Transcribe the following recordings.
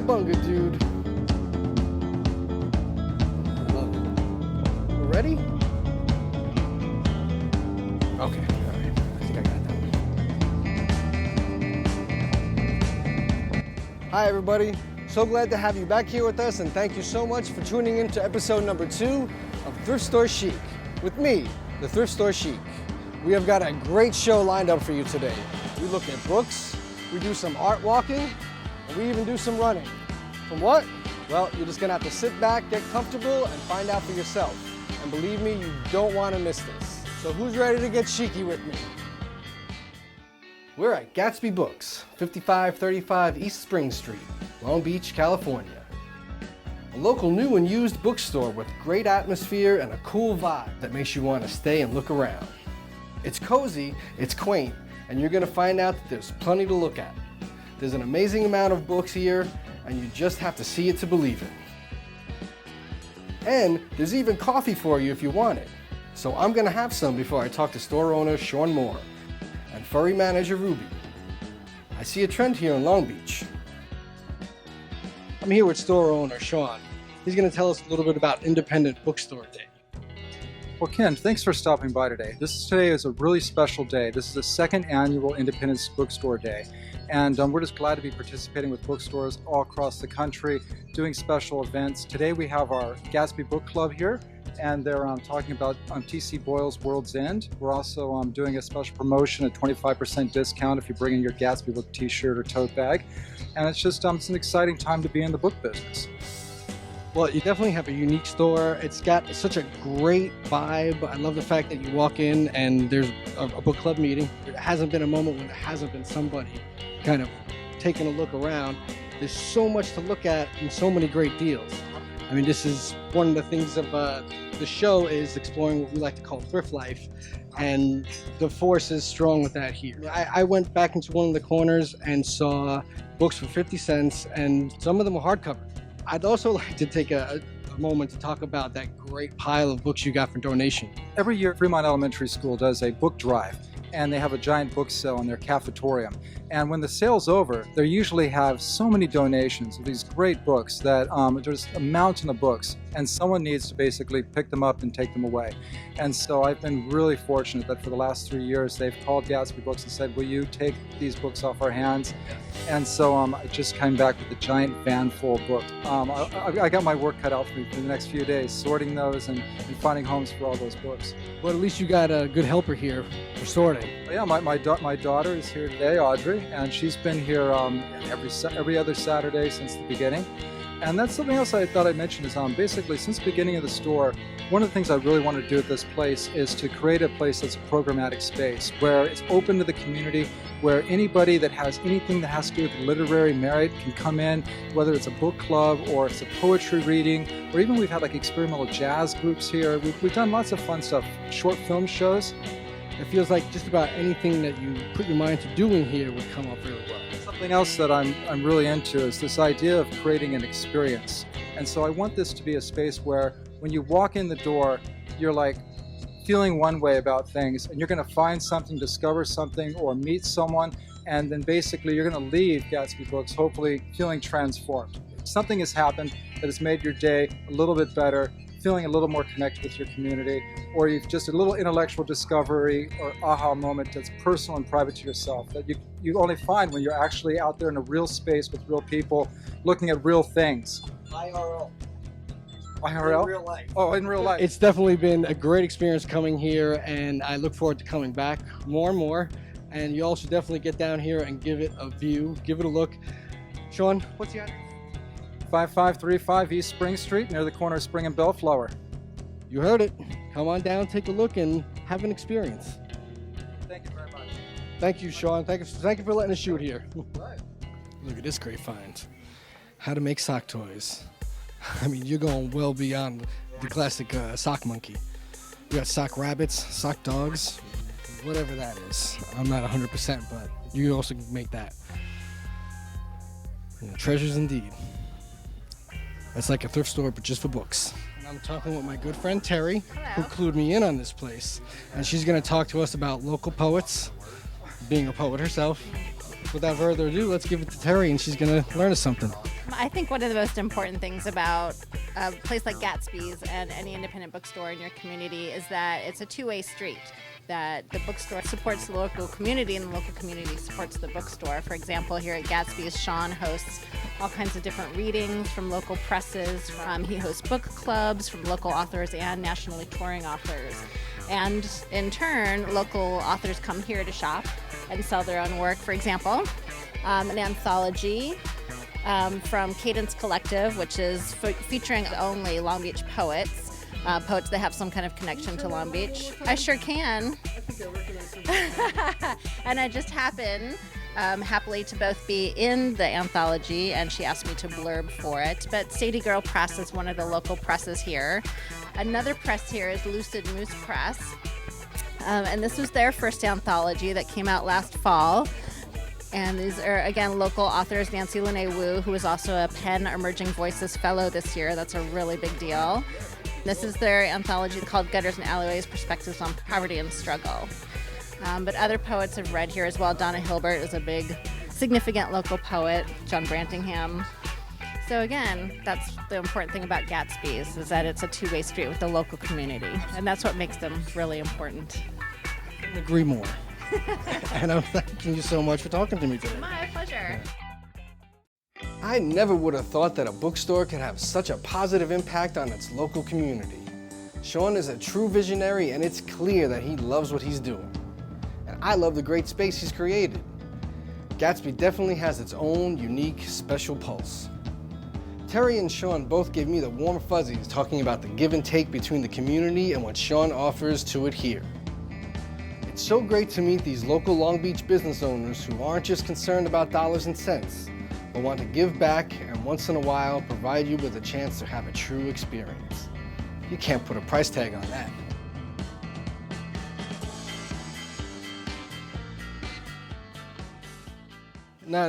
Cowabunga, dude. I love it. You ready? Okay, all right. I think I got that one. Hi, everybody. So glad to have you back here with us, and thank you so much for tuning in to episode number 2 of Thrift Store Sheik with me, the Thrift Store Sheik. We have got a great show lined up for you today. We look at books, we do some art walking, and we even do some running. From what? Well, you're just gonna have to sit back, get comfortable, and find out for yourself. And believe me, you don't wanna miss this. So who's ready to get cheeky with me? We're at Gatsby Books, 5535 East Spring Street, Long Beach, California. A local new and used bookstore with great atmosphere and a cool vibe that makes you want to stay and look around. It's cozy, it's quaint, and you're going to find out that there's plenty to look at. There's an amazing amount of books here, and you just have to see it to believe it. And there's even coffee for you if you want it. So I'm going to have some before I talk to store owner Sean Moore and furry manager Ruby. I see a trend here in Long Beach. I'm here with store owner Sean. He's going to tell us a little bit about Independent Bookstore Day. Well, Ken, thanks for stopping by today. Today is a really special day. This is the second annual Independence Bookstore Day. And we're just glad to be participating with bookstores all across the country, doing special events. Today we have our Gatsby Book Club here, and they're talking about T.C. Boyle's World's End. We're also doing a special promotion, a 25% discount if you bring in your Gatsby Book t-shirt or tote bag. And it's just it's an exciting time to be in the book business. Well, you definitely have a unique store. It's got such a great vibe. I love the fact that you walk in and there's a book club meeting. There hasn't been a moment when there hasn't been somebody kind of taking a look around. There's so much to look at and so many great deals. I mean, this is one of the things of the show is exploring what we like to call thrift life, and the force is strong with that here. I went back into one of the corners and saw books for 50 cents, and some of them were hardcover. I'd also like to take a moment to talk about that great pile of books you got for donation. Every year, Fremont Elementary School does a book drive, and they have a giant book sale in their cafetorium. And when the sale's over, they usually have so many donations of these great books that there's a mountain of books, and someone needs to basically pick them up and take them away. And so I've been really fortunate that for the last 3 years, they've called Gatsby Books and said, will you take these books off our hands? And so I just came back with a giant van full of books. I got my work cut out for me for the next few days, sorting those and finding homes for all those books. But at least you got a good helper here for sorting. Yeah, my daughter is here today, Audrey, and she's been here every other Saturday since the beginning. And that's something else I thought I'd mention is basically since the beginning of the store, one of the things I really want to do at this place is to create a place that's a programmatic space where it's open to the community, where anybody that has anything that has to do with literary merit can come in, whether it's a book club or it's a poetry reading, or even we've had like experimental jazz groups here. We've done lots of fun stuff, short film shows. It feels like just about anything that you put your mind to doing here would come up really well. Something else that I'm really into is this idea of creating an experience. And so I want this to be a space where when you walk in the door, you're like feeling one way about things, and you're going to find something, discover something, or meet someone, and then basically you're going to leave Gatsby Books hopefully feeling transformed. Something has happened that has made your day a little bit better, feeling a little more connected with your community, or you've just a little intellectual discovery or aha moment that's personal and private to yourself that you only find when you're actually out there in a real space with real people looking at real things. IRL. IRL? In real life. Oh, in real life. It's definitely been a great experience coming here, and I look forward to coming back more and more. And you also definitely get down here and give it a view, give it a look. Sean, what's the address? 5535 East Spring Street, near the corner of Spring and Bellflower. You heard it. Come on down, take a look, and have an experience. Thank you very much. Thank you, Sean. Thank you for letting us shoot here. Right. Look at this great find. How to make sock toys. I mean, you're going well beyond the classic sock monkey. We got sock rabbits, sock dogs, whatever that is. I'm not 100%, but you also can make that. You know, treasures indeed. That's like a thrift store, but just for books. And I'm talking with my good friend Terry, who clued me in on this place. And she's going to talk to us about local poets, being a poet herself, without further ado, let's give it to Terry, and she's going to learn us something. I think one of the most important things about a place like Gatsby's and any independent bookstore in your community is that it's a two-way street, that the bookstore supports the local community and the local community supports the bookstore. For example, here at Gatsby's, Sean hosts all kinds of different readings from local presses. He hosts book clubs from local authors and nationally touring authors. And in turn, local authors come here to shop and sell their own work. For example, an anthology from Cadence Collective, which is featuring only Long Beach poets, poets that have some kind of connection to Long Beach. I sure can. And I just happen, happily, to both be in the anthology, and she asked me to blurb for it. But Sadie Girl Press is one of the local presses here. Another press here is Lucid Moose Press. And this was their first anthology that came out last fall. And these are, again, local authors. Nancy Lene Wu, who is also a PEN Emerging Voices Fellow this year. That's a really big deal. This is their anthology called Gutters and Alleyways, Perspectives on Poverty and Struggle. But other poets have read here as well. Donna Hilbert is a big, significant local poet. John Brantingham. So again, that's the important thing about Gatsby's, is that it's a two-way street with the local community. And that's what makes them really important. Couldn't agree more. And I'm thanking you so much for talking to me today. My pleasure. I never would have thought that a bookstore could have such a positive impact on its local community. Sean is a true visionary, and it's clear that he loves what he's doing. And I love the great space he's created. Gatsby definitely has its own unique, special pulse. Terry and Sean both gave me the warm fuzzies talking about the give and take between the community and what Sean offers to it here. It's so great to meet these local Long Beach business owners who aren't just concerned about dollars and cents, but want to give back and once in a while provide you with a chance to have a true experience. You can't put a price tag on that. Nah,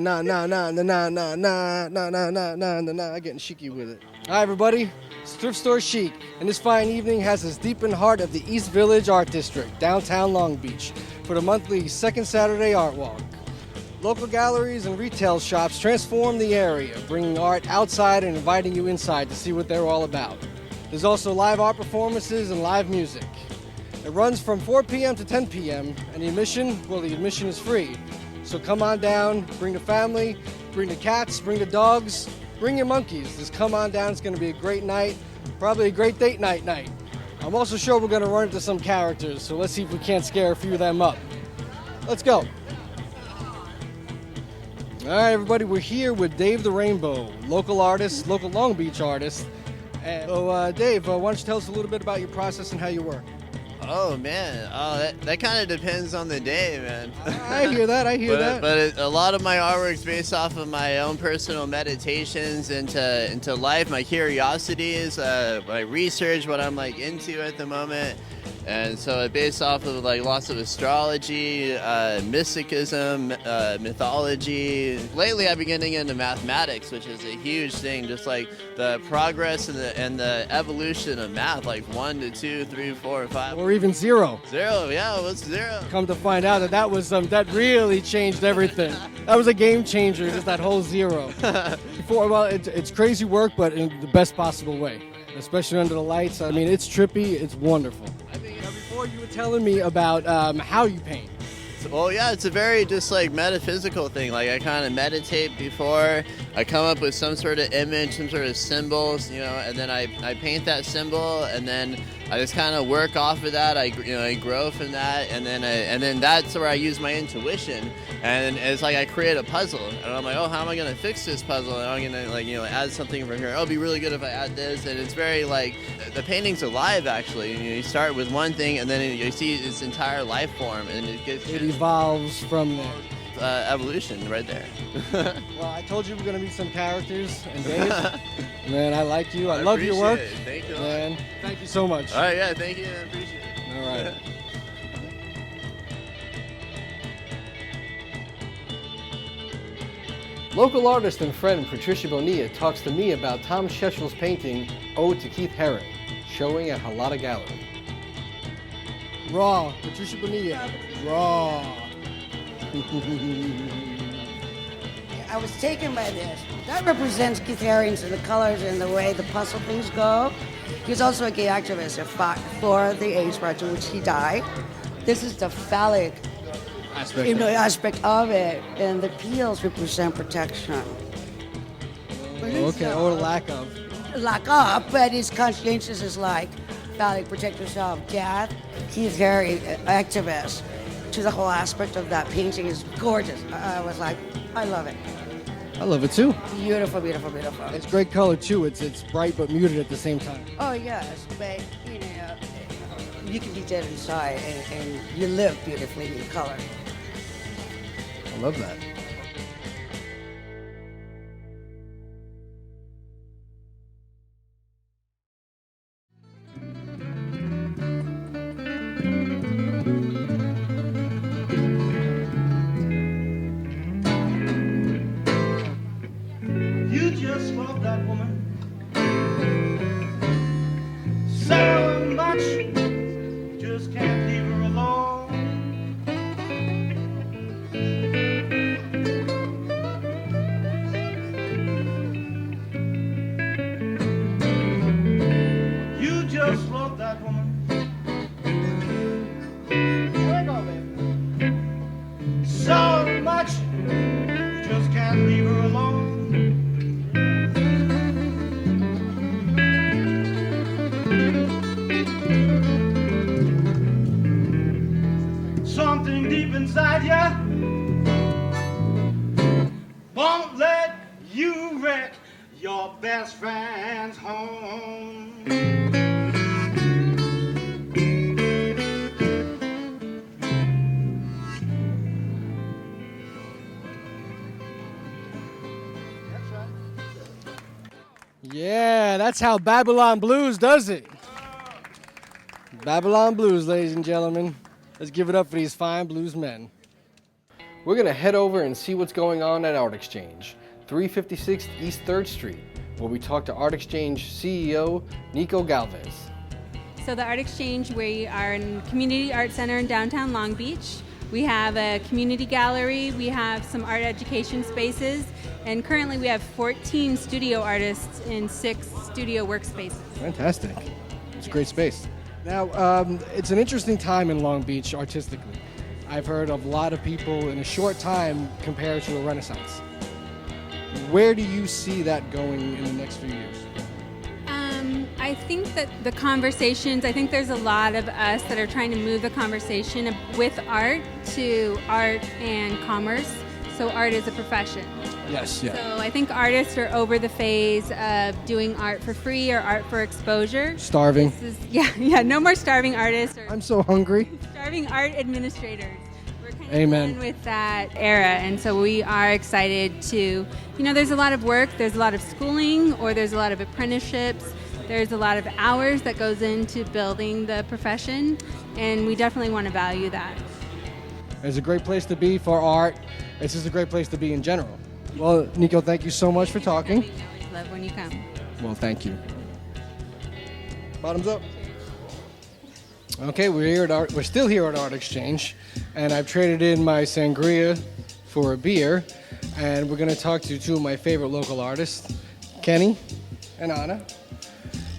getting cheeky with it. Hi everybody, it's Thrift Store Sheik, and this fine evening has us deep in the heart of the East Village Art District, downtown Long Beach, for the monthly Second Saturday Art Walk. Local galleries and retail shops transform the area, bringing art outside and inviting you inside to see what they're all about. There's also live art performances and live music. It runs from 4 p.m. to 10 p.m., and the admission is free. So come on down, bring the family, bring the cats, bring the dogs, bring your monkeys. Just come on down, it's gonna be a great night, probably a great date night. I'm also sure we're gonna run into some characters, so let's see if we can't scare a few of them up. Let's go. All right, everybody, we're here with Dave the Rainbow, local artist, local Long Beach artist. And so, Dave, why don't you tell us a little bit about your process and how you work? Oh man, that kind of depends on the day, man. I hear that. But a lot of my artwork's based off of my own personal meditations into life, my curiosities, my research, what I'm like into at the moment. And so it's based off of like lots of astrology, mysticism, mythology. Lately I've been getting into mathematics, which is a huge thing, just like the progress and the evolution of math, like 1 to 2, 3, 4, 5. Or even zero. Zero, yeah, what's zero? Come to find out that was that really changed everything. That was a game changer, just that whole zero. It's crazy work, but in the best possible way, especially under the lights. I mean, it's trippy, it's wonderful. Before you were telling me about how you paint. Well, yeah, it's a very just like metaphysical thing. Like I kind of meditate before I come up with some sort of image, some sort of symbols, and then I paint that symbol, and then I just kind of work off of that. I grow from that, and then that's where I use my intuition, and it's like I create a puzzle, and I'm like, oh, how am I gonna fix this puzzle? And I'm gonna add something from here. Oh, it'd be really good if I add this, and it's very like the painting's alive actually. You start with one thing, and then you see its entire life form, and it evolves from there. Evolution right there. Well, I told you we're gonna meet some characters, and Dave, man, I like you. I love your work. It. Thank you, man. Thank you so much. All right, yeah, thank you. I appreciate it. All right. Local artist and friend Patricia Bonilla talks to me about Tom Sheshel's painting Ode to Keith Herring, showing at Halata Gallery. Raw, Patricia Bonilla. Raw. I was taken by this. That represents Keith Harington and the colors and the way the puzzle things go. He's also a gay activist who fought for the AIDS project, which he died. This is the phallic aspect of it, and the peels represent protection. Okay, or lack of. Lack of, but his conscientious is like phallic, protect yourself, death. Keith Haring, activist. To the whole aspect of that painting is gorgeous. I was like, I love it. I love it too. Beautiful, beautiful, beautiful. It's great color too. It's bright but muted at the same time. Oh yes, but you can be dead inside and you live beautifully in color. I love that. You just love that woman so much, just can't leave her alone. You just love that woman. Here we go, baby. So much, you just can't leave her alone. Something deep inside ya won't let you wreck your best friend's home. That's right. Yeah, that's how Babylon Blues does it. Babylon Blues, ladies and gentlemen. Let's give it up for these fine blues men. We're going to head over and see what's going on at Art Exchange, 356 East 3rd Street, where we talk to Art Exchange CEO Nico Galvez. So the Art Exchange, we are in Community Art Center in downtown Long Beach. We have a community gallery, we have some art education spaces, and currently we have 14 studio artists in 6 studio workspaces. Fantastic. It's a great space. Now, it's an interesting time in Long Beach artistically. I've heard of a lot of people in a short time compare it to a renaissance. Where do you see that going in the next few years? I think that the conversations, I think there's a lot of us that are trying to move the conversation with art to art and commerce. So art is a profession. Yes, yeah. So I think artists are over the phase of doing art for free or art for exposure. Starving. No more starving artists or I'm so hungry. starving art administrators. We're kind of Amen. done with that era, and so we are excited to, there's a lot of work, there's a lot of schooling, or there's a lot of apprenticeships. There's a lot of hours that goes into building the profession, and we definitely want to value that. It's a great place to be for art. It's just a great place to be in general. Well, Nico, thank you so much for talking. We always love when you come. Well, thank you. Bottoms up. Okay, we're still here at Art Exchange, and I've traded in my sangria for a beer, and we're going to talk to 2 of my favorite local artists, Kenny and Anna.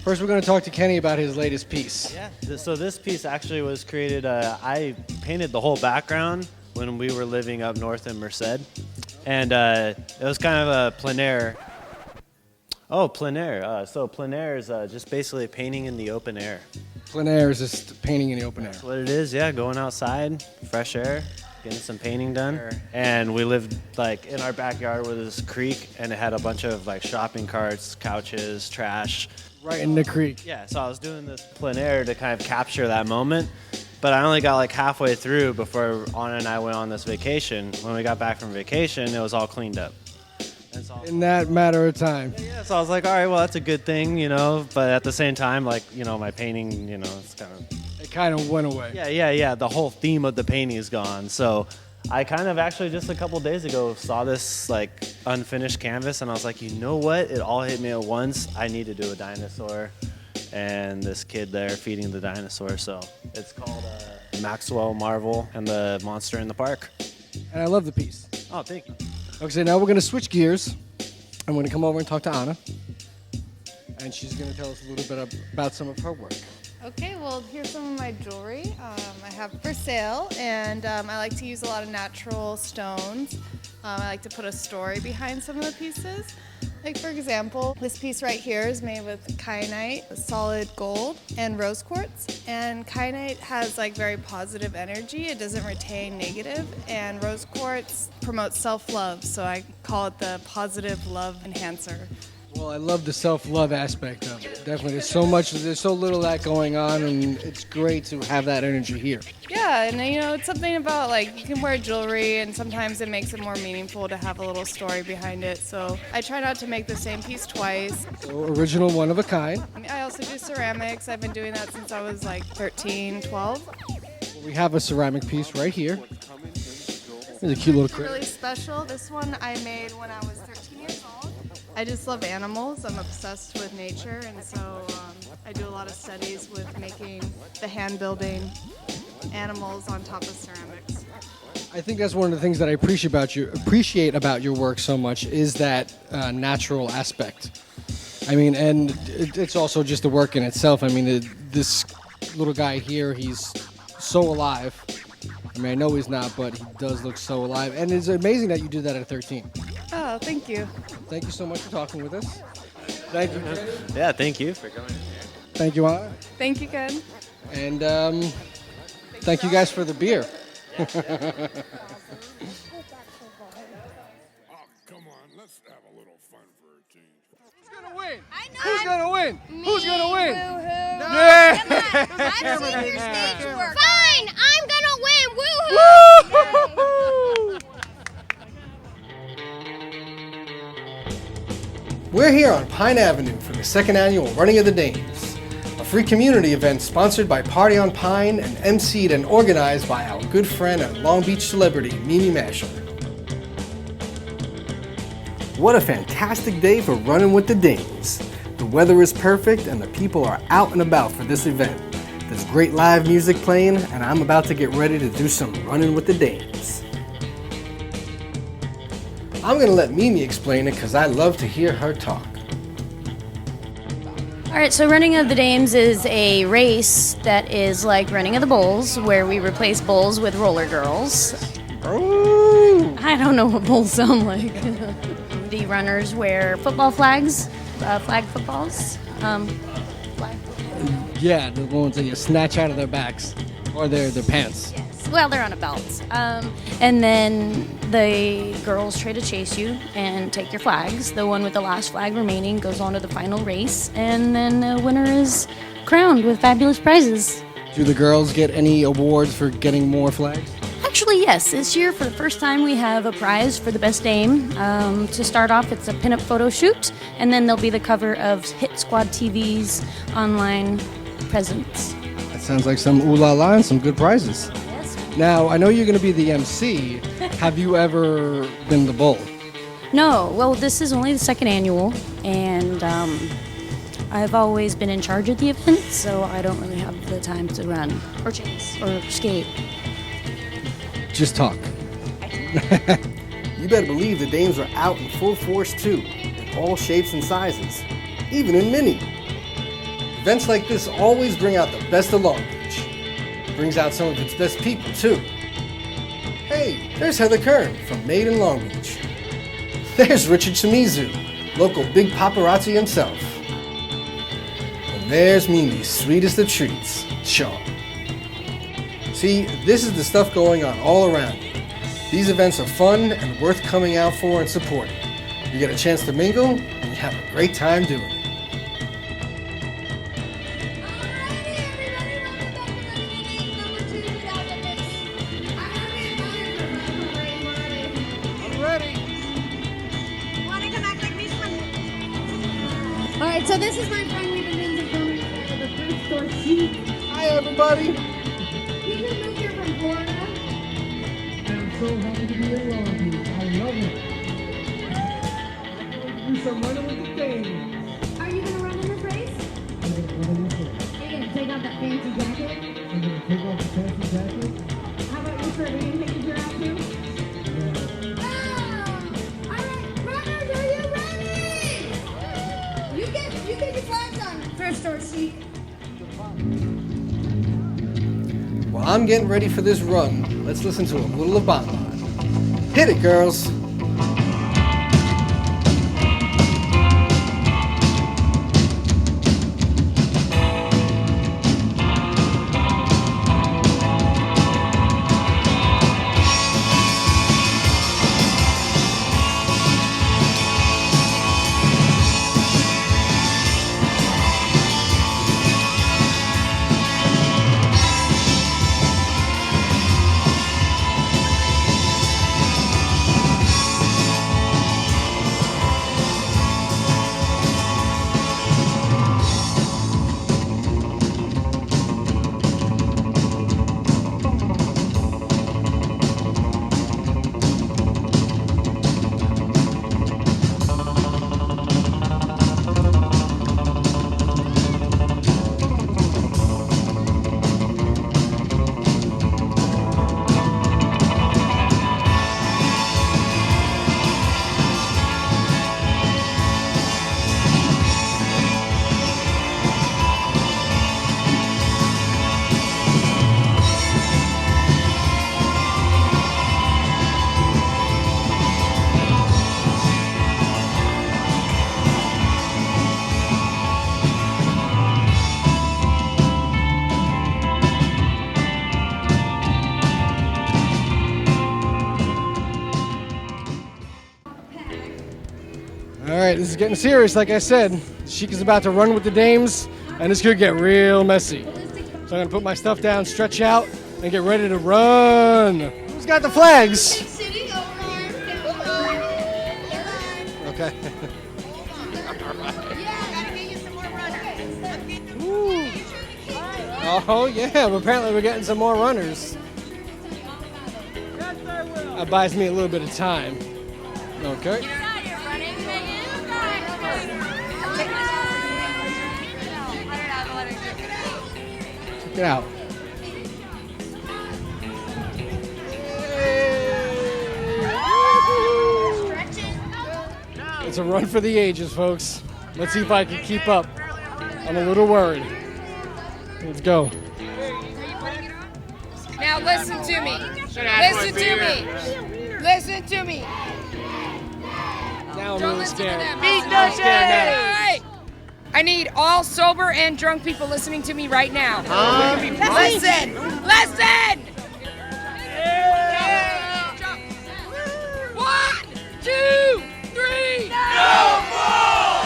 First, we're going to talk to Kenny about his latest piece. Yeah, so this piece actually was created, I painted the whole background when we were living up north in Merced. And it was kind of a plein air. Oh, plein air. So plein air is just basically painting in the open air. Plein air is just painting in the open air. That's what it is, yeah, going outside, fresh air, getting some painting done. And we lived in our backyard with this creek, and it had a bunch of shopping carts, couches, trash. Right in the creek. Yeah, so I was doing this plein air to kind of capture that moment, but I only got halfway through before Anna and I went on this vacation. When we got back from vacation, it was all cleaned up. And so In that matter of time. yeah, so I was like, all right, well, that's a good thing, but at the same time, my painting, it's kind of... It kind of went away. Yeah, the whole theme of the painting is gone. So I kind of actually just a couple days ago saw this unfinished canvas, and I was like, you know what? It all hit me at once. I need to do a dinosaur, and this kid there feeding the dinosaur. So it's called Maxwell Marvel and the Monster in the Park. And I love the piece. Oh, thank you. Okay, now we're going to switch gears. I'm going to come over and talk to Anna. And she's going to tell us a little bit about some of her work. Okay, well, here's some of my jewelry I have for sale, and I like to use a lot of natural stones. I like to put a story behind some of the pieces. Like, for example, this piece right here is made with kyanite, solid gold, and rose quartz. And kyanite has like very positive energy. It doesn't retain negative. And rose quartz promotes self-love, so I call it the positive love enhancer. Well, I love the self-love aspect of it. Definitely. There's so little of that going on, and it's great to have that energy here. Yeah, and it's something about like you can wear jewelry and sometimes it makes it more meaningful to have a little story behind it. So I try not to make the same piece twice. So, original, one of a kind. I also do ceramics. I've been doing that since I was like 13, 12. We have a ceramic piece right here. It's a cute little It's critter. really special. This one I made when I was 13 years old. I just love animals. I'm obsessed with nature, and so I do a lot of studies with making the hand-building animals on top of ceramics. I think that's one of the things that I appreciate about your work so much is that natural aspect. I mean, and it's also just the work in itself. I mean, this little guy here, he's so alive. I mean, I know he's not, but he does look so alive. And it's amazing that you did that at 13. Oh, thank you. Thank you so much for talking with us. Thank you. Yeah, thank you for coming. Thank you, Anna. Thank you, Ken. And thank you guys for the beer. Oh, come on, let's have a little fun for a change. Who's gonna win? I know. Who's gonna win? Me, Who's gonna win? Woo-hoo. Yeah. Come on. I've seen your stage work. Fine, I'm gonna win. Woo-hoo. Woo! We're here on Pine Avenue for the second annual Running of the Dames, a free community event sponsored by Party on Pine and emceed and organized by our good friend and Long Beach celebrity, Mimi Mashal. What a fantastic day for running with the Dames. The weather is perfect and the people are out and about for this event. There's great live music playing and I'm about to get ready to do some running with the Dames. I'm going to let Mimi explain it because I love to hear her talk. All right, so Running of the Dames is a race that is like Running of the Bulls, where we replace bulls with roller girls. Oh! I don't know what bulls sound like. The runners wear football flags, flag footballs. Yeah, the ones that you snatch out of their backs or their pants. Well, they're on a belt. And then the girls try to chase you and take your flags. The one with the last flag remaining goes on to the final race, and then the winner is crowned with fabulous prizes. Do the girls get any awards for getting more flags? Actually, yes. This year, for the first time, we have a prize for the best dame. To start off, it's a pinup photo shoot, and then there'll be the cover of Hit Squad TV's online presence. That sounds like some ooh la la and some good prizes. Yes. Now, I know you're going to be the MC. Have you ever been the bull? No. Well, this is only the second annual, and I've always been in charge of the event, so I don't really have the time to run or chase or skate. Just talk. You better believe the dames are out in full force too, in all shapes and sizes, even in mini. Events like this always bring out the best of Long Beach. Brings out some of its best people too. Hey, there's Heather Kern from Made in Long Beach. There's Richard Shimizu, local big paparazzi himself. And there's Mimi's sweetest of treats, Shaw. See, this is the stuff going on all around you. These events are fun and worth coming out for and supporting. You get a chance to mingle, and you have a great time doing it. I'm ready. Want to come act like this one? All right, so this is my friend. We've been doing some filming for the Thrift Store Sheik. Hi, everybody. You just moved here from Florida. I'm so happy to be in Long Beach. I love it. Do some running with the dames. Are you gonna run in this race? I'm gonna run in this race. Are you gonna take off that fancy jacket? I'm gonna take off the fancy jacket. How about your shirt? Are you gonna take your shirt off too? Yeah. Thrift Store Sheik. While I'm getting ready for this run, let's listen to a little of Bon Bon. Hit it, girls. All right, this is getting serious. Like I said, Chic is about to run with the dames, and it's gonna get real messy. So I'm gonna put my stuff down, stretch out, and get ready to run. Who's got the flags? Okay. Ooh. Oh yeah, but apparently we're getting some more runners. That buys me a little bit of time. Okay. Check it out. It's a run for the ages, folks. Let's see if I can keep up. I'm a little worried. Let's go. Now listen to me. Listen to me. Listen to me. Now I'm Don't really listen to scared. them. I'm scared now. Hey! I need all sober and drunk people listening to me right now. Listen! Listen! One, two, three. No more!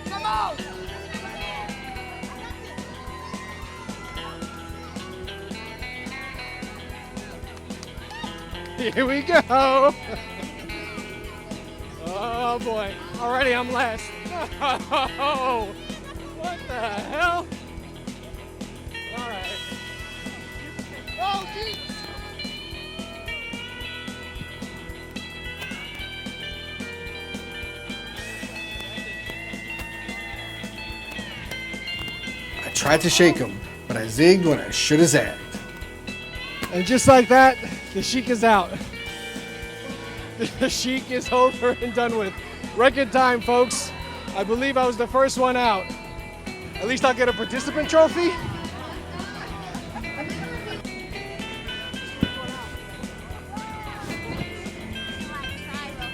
Come on! Here we go. Oh boy. Already I'm last. Oh, what the hell? All right. Oh, geez. I tried to shake him, but I zigged when I should have zagged. And just like that, the Chic is out. The Chic is over and done with. Record time, folks. I believe I was the first one out. At least I'll get a participant trophy.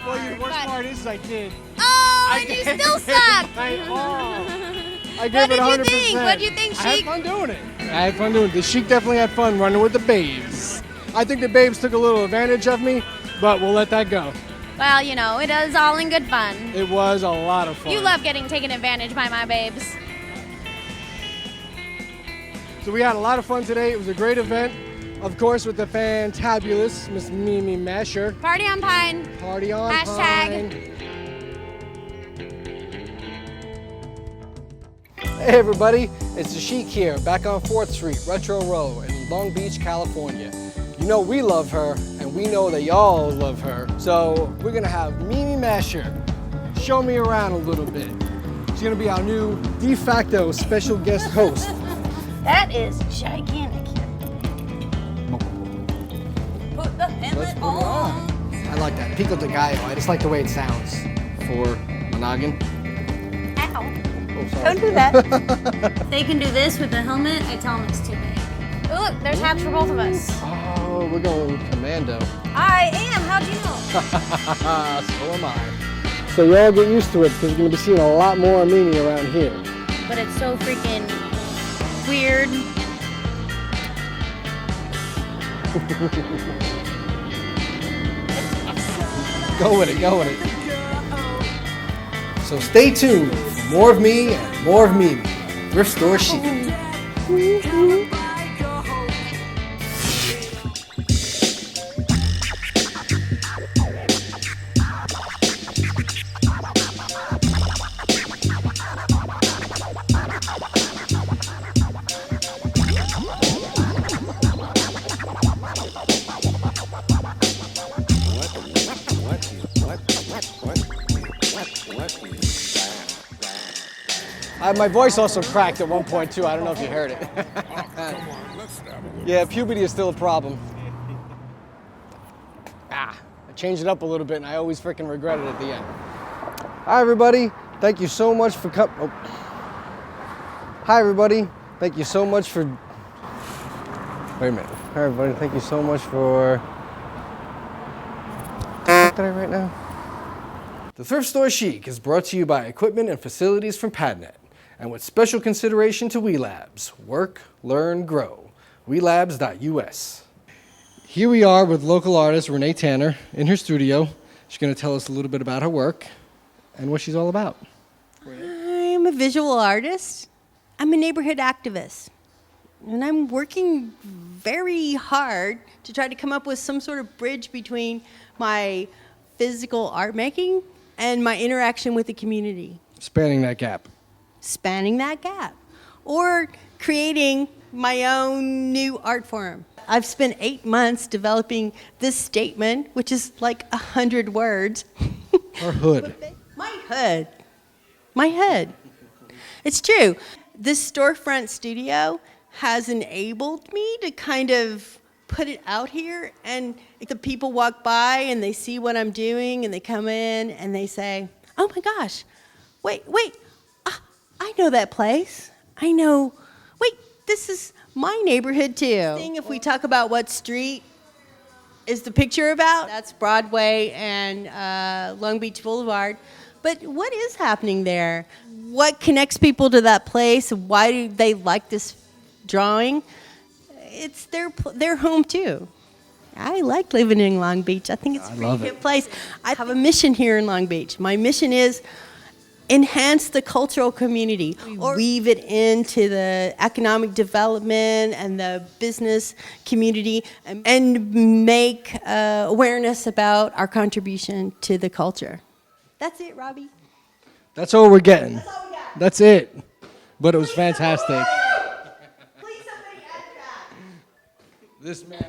Well, the worst part is I did. Oh, and you still suck. I gave it 100%. What did you think? What do you think, I had Chic? fun doing it. I had fun doing it. The Chic definitely had fun running with the babes. I think the babes took a little advantage of me, but we'll let that go. Well, you know, it is all in good fun. It was a lot of fun. You love getting taken advantage by my babes. So we had a lot of fun today. It was a great event. Of course, with the fantabulous Miss Mimi Masher. Party on Pine. Party on Hashtag. Pine. Hey everybody, it's the Chic here, back on 4th Street, Retro Row in Long Beach, California. You know we love her, and we know that y'all love her. So we're gonna have Mimi Masher show me around a little bit. She's gonna be our new de facto special guest host. That is gigantic. Put the helmet Let's put it on. I like that. Pico de gallo. I just like the way it sounds. For Monogin. Ow. Oh, sorry. Don't do that. They can do this with the helmet. I tell them it's too big. Oh, look, there's hats for both of us. Oh, we're going commando. I am. How'd you know? So am I. So y'all get used to it because you're going to be seeing a lot more of Mimi around here. But it's so freaking weird. Go with it, go with it. So stay tuned for more of me and more of Mimi. Thrift Store Sheik. My voice also cracked at one point too. I don't know if you heard it. Yeah, puberty is still a problem. I changed it up a little bit and I always freaking regret it at the end. Hi everybody, thank you so much for Hi everybody, thank you so much for... Wait a minute. Hi everybody, thank you so much for... What did I write now? The Thrift Store Sheik is brought to you by equipment and facilities from Padnet, and with special consideration to WeLabs. Work, learn, grow. WeLabs.us. Here we are with local artist Renee Tanner in her studio. She's going to tell us a little bit about her work and what she's all about. I'm a visual artist. I'm a neighborhood activist. And I'm working very hard to try to come up with some sort of bridge between my physical art making and my interaction with the community. Spanning that gap. Spanning that gap. Or creating my own new art form. I've spent 8 months developing this statement, which is like 100 words. Or hood. My hood. My hood. It's true. This storefront studio has enabled me to kind of put it out here, and the people walk by and they see what I'm doing and they come in and they say, oh my gosh, wait, I know that place. I know, wait, this is my neighborhood too. If we talk about what street is the picture about, that's Broadway and Long Beach Boulevard. But what is happening there? What connects people to that place? Why do they like this drawing? It's their home too. I like living in Long Beach. I think it's a pretty good place. I have a mission here in Long Beach. My mission is enhance the cultural community, or weave it into the economic development and the business community, and make awareness about our contribution to the culture. That's it, Robbie. That's all we're getting. That's all we got. That's it. But it was fantastic. Please somebody add that. This man